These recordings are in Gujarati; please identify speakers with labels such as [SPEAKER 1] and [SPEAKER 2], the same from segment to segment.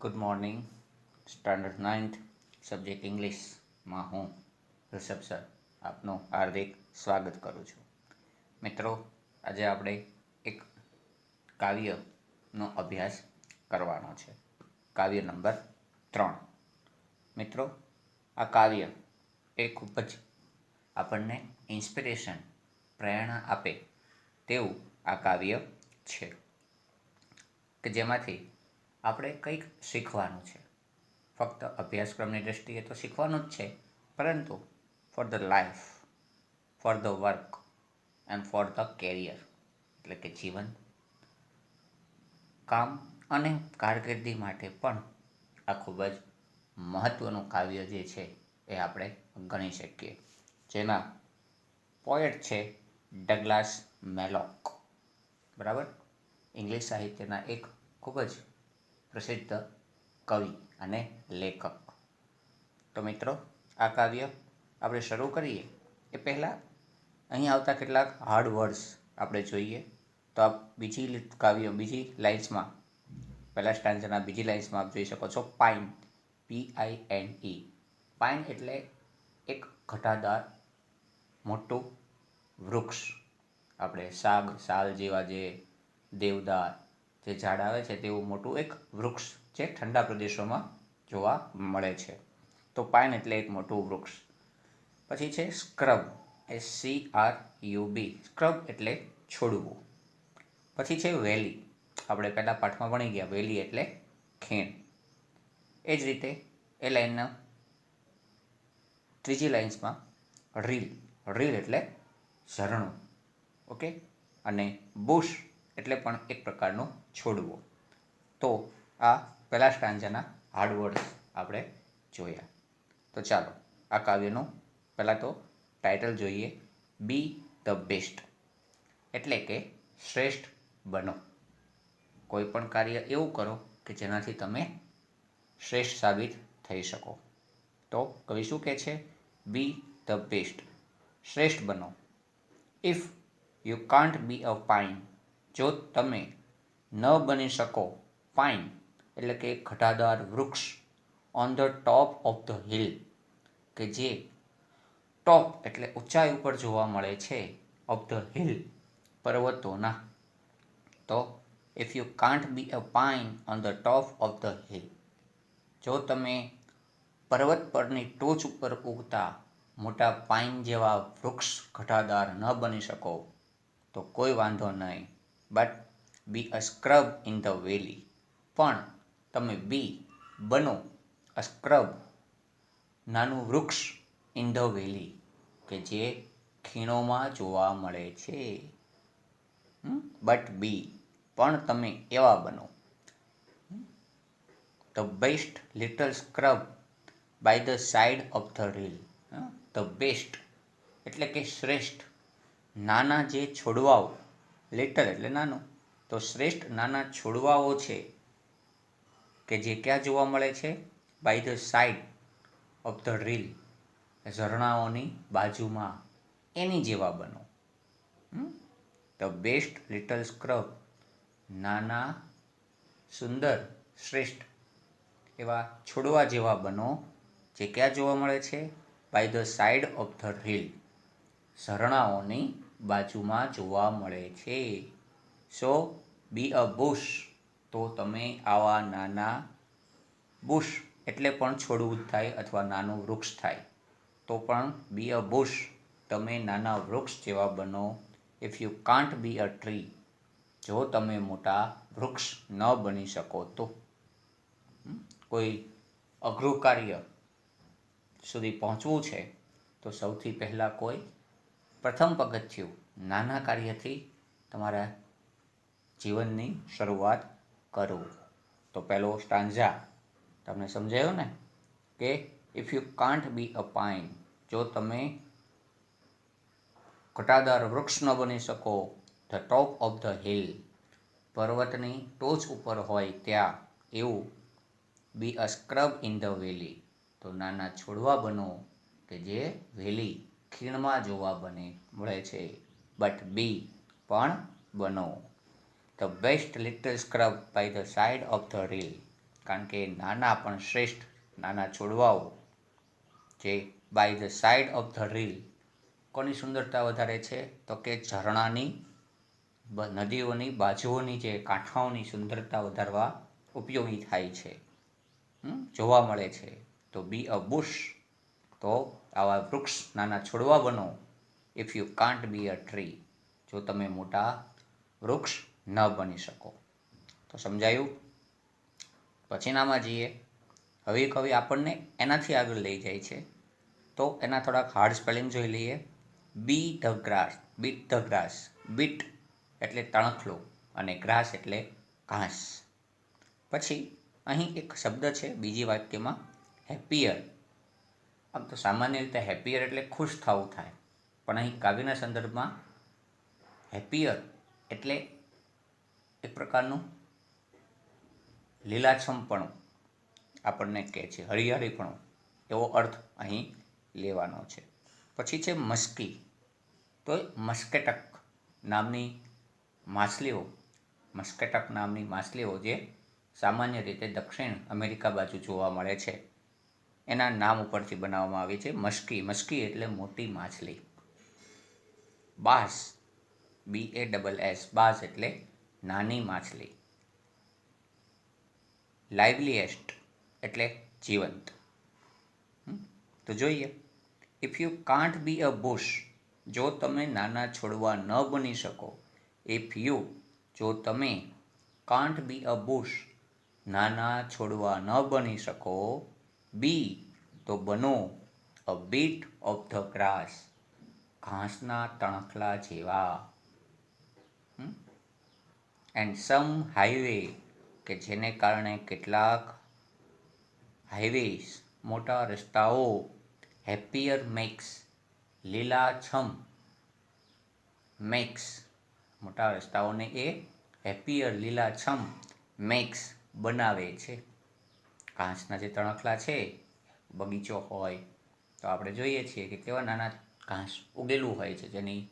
[SPEAKER 1] Good morning. Standard 9th subject ઇંગ્લિશમાં હું ઋષભ સર આપનું હાર્દિક સ્વાગત કરું છું. મિત્રો, આજે આપણે એક કાવ્યનો અભ્યાસ કરવાનો છે. કાવ્ય નંબર 3. મિત્રો, આ કાવ્ય એ ખૂબ જ આપણને ઇન્સ્પિરેશન, પ્રેરણા આપે તેવું આ કાવ્ય છે કે જેમાંથી આપણે કંઈક શીખવાનું છે. ફક્ત અભ્યાસક્રમની દૃષ્ટિએ તો શીખવાનું જ છે, પરંતુ for the life, for the work and for the career, એટલે કે જીવન, કામ અને કારકિર્દી માટે પણ આ ખૂબ જ મહત્ત્વનું કાવ્ય જે છે એ આપણે ગણી શકીએ. જેના પોએટ છે ડગલાસ મેલોક. બરાબર, ઇંગ્લિશ સાહિત્યના એક ખૂબ જ પ્રસિદ્ધ કવિ અને લેખક. તો મિત્રો, આ કાવ્ય આપણે શરૂ કરીએ એ પહેલાં અહીં આવતા કેટલાક હાર્ડ વર્ડ્સ આપણે જોઈએ. તો આપ બીજી લાઇન્સમાં, પહેલા સ્ટાન્ઝાના બીજી લાઇન્સમાં આપ જોઈ શકો છો પાઇન, PINE. પાઇન એટલે એક ઘટાદાર મોટું વૃક્ષ. આપણે સાલ જેવા જે દેવદાર જે ઝાડ આવે છે તેવું મોટું એક વૃક્ષ જે ઠંડા પ્રદેશોમાં જોવા મળે છે. તો પાઇન એટલે એક મોટું વૃક્ષ. પછી છે સ્ક્રબ, SCRUB. સ્ક્રબ એટલે છોડવું. પછી છે વેલી. આપણે પહેલા પાઠમાં ભણી ગયા, વેલી એટલે ખીણ. એ જ રીતે એ લાઈનના ત્રીજી લાઇન્સમાં રીલ. રીલ એટલે ઝરણું. ઓકે. અને બુશ એટલે પણ એક પ્રકારનો છોડવો. તો આ પહેલા સ્ટાન્ઝાના હાર્ડ વર્ડ્સ આપણે જોયા. તો ચાલો આ કાવ્યનું પહેલાં તો ટાઇટલ જોઈએ. બી ધ બેસ્ટ, એટલે કે શ્રેષ્ઠ બનો. કોઈ પણ કાર્ય એવું કરો કે જેનાથી તમે શ્રેષ્ઠ સાબિત થઈ શકો. તો કવિ શું કહે છે? બી ધ બેસ્ટ, શ્રેષ્ઠ બનો. If you can't be a pine, જો તમે ન બની શકો પાઇન એટલે કે ઘટાદાર વૃક્ષ, on the top of the hill, કે જે ટોપ એટલે ઊંચાઈ ઉપર જોવા મળે છે, ઓફ ધ હિલ પર્વતોના. તો if you can't be a pine on the top of the hill, જો તમે પર્વત પરની ટોચ ઉપર ઉગતા મોટા પાઇન જેવા વૃક્ષ ઘટાદાર ન બની શકો તો કોઈ વાંધો નહીં. But be a scrub in the valley, પણ તમે બનો અ સ્ક્રબ, નાનું વૃક્ષ, ઇન ધ વેલી, કે જે ખીણોમાં જોવા મળે છે. બટ પણ તમે એવા બનો. The best little scrub by the side of the rill. The best એટલે કે શ્રેષ્ઠ નાના જે છોડવાઓ, લિટલ એટલે નાનું, તો શ્રેષ્ઠ નાના છોડવાઓ છે કે જે ક્યાં જોવા મળે છે? By the side of the rill, ઝરણાઓની બાજુમાં, એની જેવા બનો. ધ બેસ્ટ લિટલ સ્ક્રબ, નાના સુંદર શ્રેષ્ઠ એવા છોડવા જેવા બનો, જે ક્યાં જોવા મળે છે? By the side of the rill, ઝરણાઓની બાજુમાં જોવા મળે છે. સો બી અ બુશ, તો તમે આવા નાના બુશ એટલે પણ છોડવું જ થાય અથવા નાનું વૃક્ષ થાય. તો પણ બી અ બુશ, તમે નાના વૃક્ષ જેવા બનો. If you can't be a tree, જો તમે મોટા વૃક્ષ ન બની શકો તો. કોઈ અઘરું કાર્ય સુધી પહોંચવું છે તો સૌથી પહેલાં પ્રથમ પગથિયું નાના કાર્યથી તમારા જીવનની શરૂઆત કરો. તો પહેલો સ્ટાન્ઝા તમને સમજાયો ને, કે if you can't be a pine, જો તમે ઘટાદાર વૃક્ષ ન બની શકો, the top of the hill, પર્વતની ટોચ ઉપર હોય ત્યાં, એવું બી અ સ્ક્રબ ઇન ધ વેલી, તો નાના છોડવા બનો કે જે વેલી ખીણમાં જોવા મળે છે. બટ પણ બનો the best little scrub by the side of the rill, કારણ કે નાના પણ શ્રેષ્ઠ નાના છોડવાઓ જે by the side of the rill કોની સુંદરતા વધારે છે તો કે ઝરણાની નદીઓની બાજુઓની જે કાંઠાઓની સુંદરતા વધારવા ઉપયોગી થાય છે, જોવા મળે છે. તો બી અ બુશ, તો આવા વૃક્ષ નાના છોડવા બનો. If you can't be a tree, જો તમે મોટા વૃક્ષ ન બની શકો. તો સમજાયું? પછીનામાં જઈએ. હવે એક હવે આપણને એનાથી આગળ લઈ જાય છે, તો એના થોડાક હાર્ડ સ્પેલિંગ જોઈ લઈએ. બી the grass, bit the grass. Bit એટલે તણખલો અને ગ્રાસ એટલે ઘાસ. પછી અહીં એક શબ્દ છે બીજી વાક્યમાં, હેપીયર. આમ તો સામાન્ય રીતે હેપીયર એટલે ખુશ થવું થાય, પણ અહીં કાવ્યના સંદર્ભમાં હેપીયર એટલે એક પ્રકારનું લીલાછમપણું આપણને કહે છે, હરિયાળીપણું, એવો અર્થ અહીં લેવાનો છે. પછી છે મસ્કી. તો મસ્કેટક નામની માછલીઓ જે સામાન્ય રીતે દક્ષિણ અમેરિકા બાજુ જોવા મળે છે, એના નામ ઉપરથી બનાવવામાં આવી છે મસ્કી. મસ્કી એટલે મોટી માછલી. બાસ, BASS, બાસ એટલે નાની માછલી. લાઇવલીએસ્ટ એટલે જીવંત. તો જોઈએ. If you can't be a bush, જો તમે નાના છોડવા ન બની શકો. ઇફ યુ, જો તમે, કાન્ટ બી અ બુશ, નાના છોડવા ન બની શકો. બી, તો બનો, અ બીટ ઓફ ધ ગ્રાસ, ઘાસના તણખલા જેવા. એન્ડ સમ હાઈવે, કે જેને કારણે કેટલાક હાઈવેઝ, મોટા રસ્તાઓ, હેપીયર મેક્સ, લીલાછમ, મેક્સ, મોટા રસ્તાઓને એ હેપીયર, લીલાછમ, મેક્સ, બનાવે છે. ઘાસના જે તણખલા છે, બગીચો હોય તો આપણે જોઈએ છીએ કે કેવા નાના ઘાસ ઉગેલું હોય છે, જેની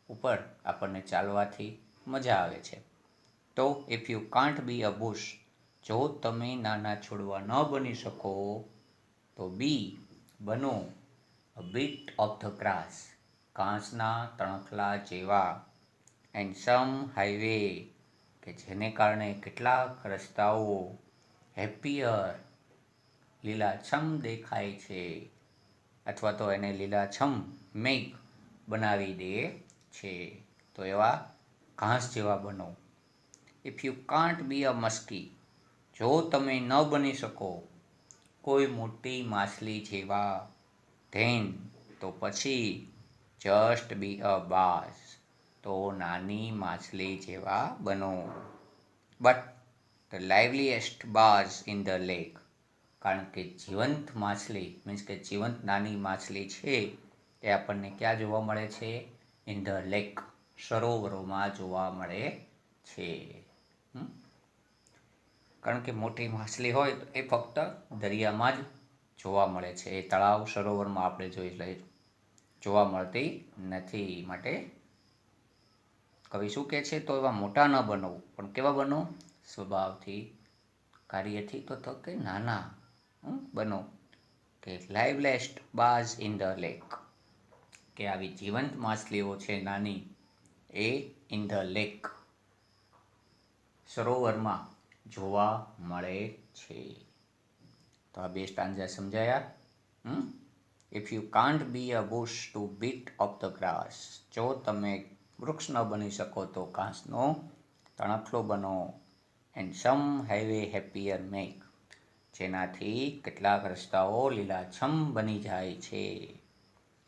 [SPEAKER 1] ઉપર આપણને ચાલવાથી મજા આવે છે. તો if you can't be a bush, જો તમે નાના છોડવા ન બની શકો, તો બી, બનો, અ બીટ ઓફ ધ ગ્રાસ, ઘાસના તણખલા જેવા. એન્ડ સમ હાઈવે, કે જેને કારણે કેટલાક રસ્તાઓ, હેપીયર, લીલાછમ દેખાય છે, અથવા તો એને લીલાછમ મેઘ બનાવી દે છે. તો એવા ઘાસ જેવા બનો. ઇફ યુ કાન્ટ બી અ મસ્કી, જો તમે ન બની શકો કોઈ મોટી માછલી જેવા. ધેન, તો પછી, જસ્ટ બી અ બાસ, તો નાની માછલી જેવા બનો. But the liveliest bass in the lake, કારણ કે જીવંત માછલી, મીન્સ કે જીવંત નાની માછલી છે, એ આપણને ક્યાં જોવા મળે છે? ઇન ધ લેક, સરોવરોમાં જોવા મળે છે. કારણ કે મોટી માછલી હોય તો એ ફક્ત દરિયામાં જ જોવા મળે છે, એ તળાવ, સરોવરમાં આપણે જોવા મળતી નથી. માટે કવિ શું કહે છે? તો એવા મોટા ન બનો, પણ કેવા બનો? સ્વભાવથી, કાર્યથી, તો કે નાના બનો. કે liveliest bass in the lake, કે આવી જીવંત માછલીઓ છે નાની, એ ઇન ધ લેક, સરોવરમાં જોવા મળે છે. તો આ બે સ્ટાન્ઝા સમજાયા. If you can't be a bush to bit of the grass, જો તમે વૃક્ષ ન બની શકો તો ઘાસનો તણખલો બનો. And sum highway happier make, જેનાથી કેટલાક રસ્તાઓ લીલાછમ બની જાય છે.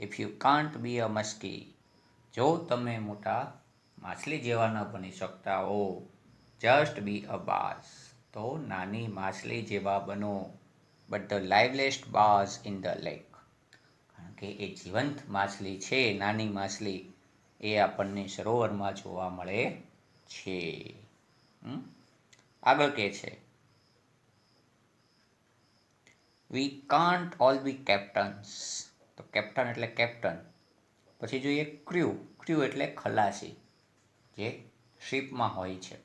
[SPEAKER 1] ઇફ યુ કાન્ટ બી અ મસ્કી, જો તમે મોટા માછલી જેવા ન બની શકતા હો. જસ્ટ બી અ બાસ, તો નાની માછલી જેવા બનો. But the liveliest bass in the lake, કારણ કે એ જીવંત માછલી છે, નાની માછલી, એ આપણને સરોવરમાં જોવા મળે છે. આગળ કે છે, we can't all be captains. તો કેપ્ટન એટલે કેપ્ટન. પછી જોઈએ ક્રૂ. ક્રૂ એટલે ખલાસી, જે શિપમાં હોય છે,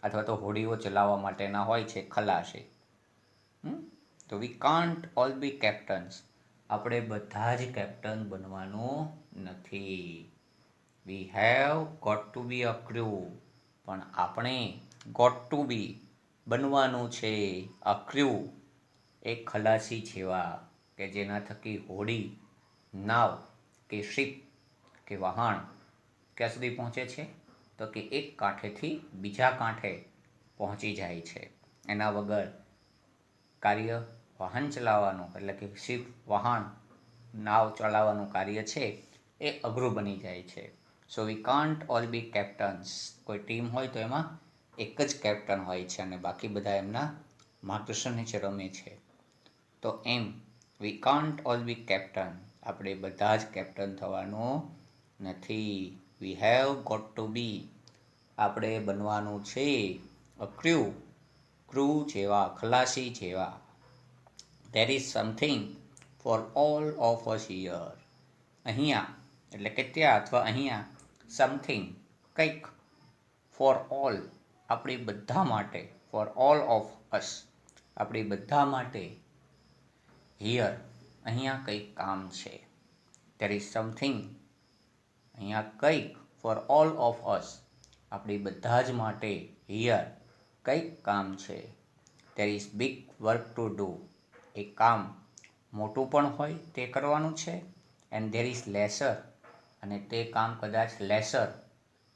[SPEAKER 1] અથવા તો હોડીઓ ચલાવવા માટેના હોય છે, ખલાસી. તો we can't all be captains. આપણે બધા જ કેપ્ટન બનવાનું નથી. We have got to be a crew. પણ આપણે ગોટ ટુ બી બનવાનું છે અ ક્રૂ, એક ખલાસી જેવા, કે જેના થકી હોડી, નાવ કે શિપ કે વહાણ ક્યાં સુધી પહોંચે છે? તો કે એક કાંઠેથી બીજા કાંઠે પહોંચી જાય છે. એના વગર કાર્ય વાહન ચલાવવાનું એટલે કે શિપ, વહાણ, નાવ ચલાવવાનું કાર્ય છે એ અઘરું બની જાય છે. So we can't all be captains. કોઈ ટીમ હોય તો એમાં એક જ કેપ્ટન હોય છે અને બાકી બધા એમના માર્ગદર્શન નીચે રમે છે. તો એમ we can't all be captain. આપણે બધા જ કેપ્ટન થવાનું નથી. We have got to be. આપણે બનવાનું છે અ ક્રૂ, ક્રૂ જેવા, ખલાસી જેવા. There is something for all of us here. અહીંયા એટલે કે ત્યાં અથવા અહીંયા સમથિંગ કંઈક, ફોર ઓલ આપણી બધા માટે, ફોર ઓલ ઓફ અસ આપણી બધા માટે, હિયર અહીંયા કંઈક કામ છે. ધેર ઇઝ સમથિંગ અહીંયા કંઈક, ફોર ઓલ ઓફ અસ આપણી બધા જ માટે, હિયર કંઈક કામ છે. There is big work to do. એ કામ મોટું પણ હોય તે કરવાનું છે. And there is lesser. અને તે કામ કદાચ લેસર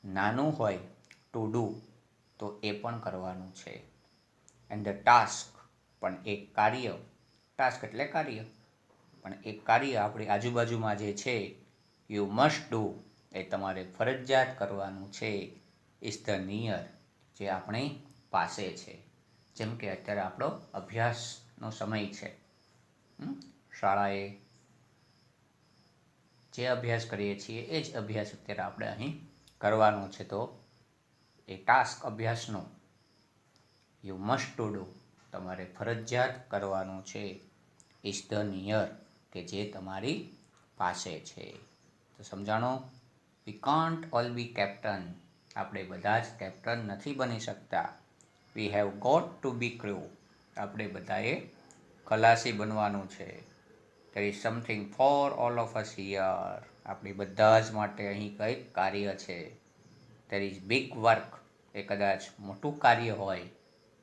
[SPEAKER 1] નાનું હોય ટુ ડુ તો એ પણ કરવાનું છે. એન્ડ ધ ટાસ્ક પણ એક કાર્ય, ટાસ્ક એટલે કાર્ય, પણ એક કાર્ય આપણી આજુબાજુમાં જે છે, યુ મસ્ટ ડુ એ તમારે ફરજિયાત કરવાનું છે, ઇઝ ધ નિયર જે આપણી પાસે છે. જેમ કે અત્યારે આપણો અભ્યાસનો સમય છે. શાળાએ જે અભ્યાસ કરીએ છીએ એ જ અભ્યાસ અત્યારે આપણે અહીં કરવાનો છે. તો એ ટાસ્ક અભ્યાસનો યુ મસ્ટ ટુ ડુ તમારે ફરજિયાત કરવાનું છે, ઇઝ ધ નિયર કે જે તમારી પાસે છે. તો સમજાણો? We can't all be captain. આપણે બધા જ કેપ્ટન નથી બની શકતા. We have got to be crew. આપણે બધાએ ખલાસી બનવાનું છે. There is something for all of us here. આપણી બધા જ માટે અહીં કંઈક કાર્ય છે. There is big work. એ કદાચ મોટું કાર્ય હોય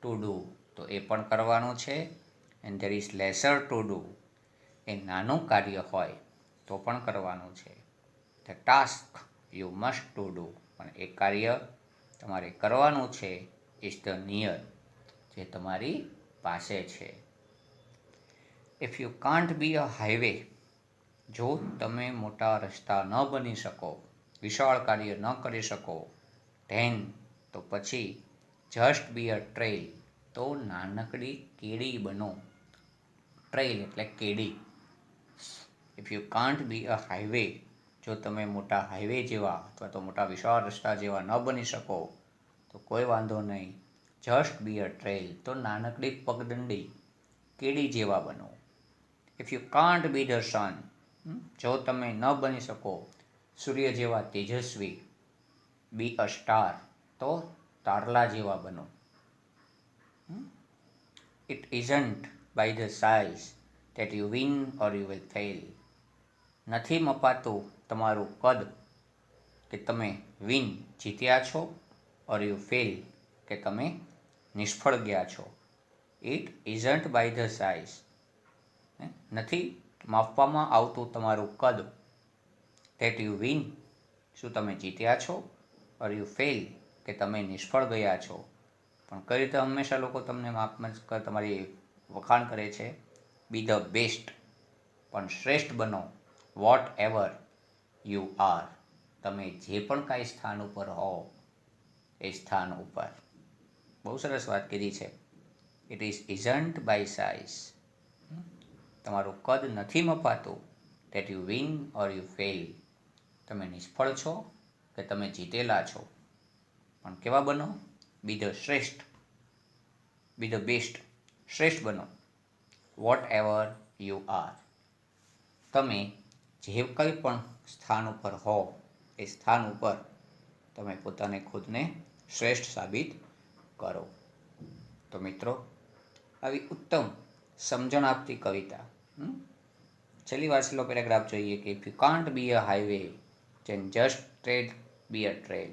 [SPEAKER 1] ટુ ડુ તો એ પણ કરવાનું છે. And there is lesser to do. એ નાનું કાર્ય હોય તો પણ કરવાનું છે. The task you must to do. પણ એ કાર્ય તમારે કરવાનું છે, ઇઝ ધ નિયર જે તમારી પાસે છે. If you can't be a highway. જો તમે મોટા રસ્તા ન બની શકો, વિશાળ કાર્ય ન કરી શકો, ધેન તો પછી જસ્ટ બી અ ટ્રેલ. તો નાનકડી કેડી બનો. ટ્રેલ એટલે કેડી. If you can't be a highway. જો તમે મોટા હાઈવે જેવા અથવા તો મોટા વિશાળ રસ્તા જેવા ન બની શકો તો કોઈ વાંધો નહીં. Just B a trail. તો નાનકડી પગદંડી કેડી જેવા બનો. If you can't B the sun. જો તમે ન બની શકો સૂર્ય જેવા તેજસ્વી, બી અ સ્ટાર. તો તારલા જેવા બનો. It isn't by the size that you win or you will fail. નથી મપાતું તમારું કદ કે તમે વિન જીત્યા છો, ઓર યુ ફેલ કે તમે નિષ્ફળ ગયા છો. It isn't by the size. નથી માપવામાં આવતું તમારું કદ that you win શું તમે જીત્યા છો, ઓર યુ ફેલ કે તમે નિષ્ફળ ગયા છો. પણ કઈ રીતે હંમેશા લોકો તમને તમારી વખાણ કરે છે? Be the best. પણ શ્રેષ્ઠ બનો. Whatever you are. તમે જે પણ કાંઈ સ્થાન ઉપર હો એ સ્થાન ઉપર. બહુ સરસ વાત કીધી છે. It isn't by size. તમારું કદ નથી મપાતું. That you win or you fail. તમે નિષ્ફળ છો કે તમે જીતેલા છો. પણ કેવા બનો? બી ધ શ્રેષ્ઠ, બી ધ બેસ્ટ. શ્રેષ્ઠ બનો. Whatever you are. તમે જે કંઈ પણ સ્થાન ઉપર હો એ સ્થાન ઉપર તમે પોતાને ખુદને શ્રેષ્ઠ સાબિત કરો. તો મિત્રો, આવી ઉત્તમ સમજણ આપતી કવિતા. છેલ્લી વાંચેલો પેરેગ્રાફ જોઈએ કે if you can't be a highway then just trade be a trail.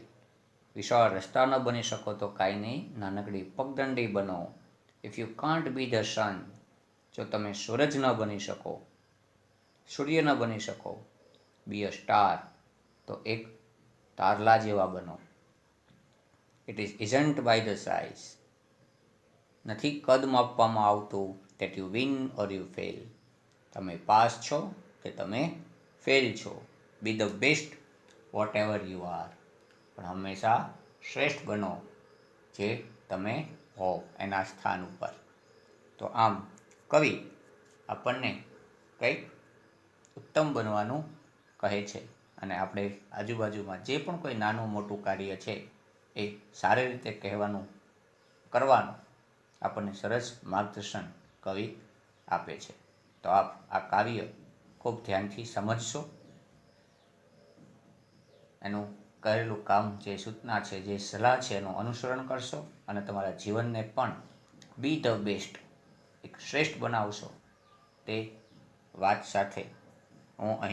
[SPEAKER 1] વિશાળ રસ્તા ન બની શકો તો કાંઈ નહીં, નાનકડી પગદંડી બનો. If you can't B the sun, જો તમે સૂરજ ન બની શકો, સૂર્ય ન બની શકો, બી અ સ્ટાર, તો એક તારલા જેવા બનો. It isn't by the size, નથી કદ માપવામાં આવતું that you win or you fail. તમે પાસ છો કે તમે ફેલ છો. Be the best whatever you are, પણ હંમેશા શ્રેષ્ઠ બનો જે તમે હો એના સ્થાન ઉપર. તો આમ કવિ આપણને કંઈક ઉત્તમ બનવાનું કહે છે અને આપણે આજુબાજુમાં જે પણ કોઈ નાનું મોટું કાર્ય છે એ સારી રીતે કહેવાનું, કરવાનું આપણને સરસ માર્ગદર્શન કવિ આપે છે. તો આપ આ કાવ્ય ખૂબ ધ્યાનથી સમજશો, એનું કરેલું કામ, જે સૂચના છે, જે સલાહ છે એનું અનુસરણ કરશો અને તમારા જીવનને પણ બી ધ બેસ્ટ, એક શ્રેષ્ઠ બનાવશો. તે વાત સાથે હું અહીં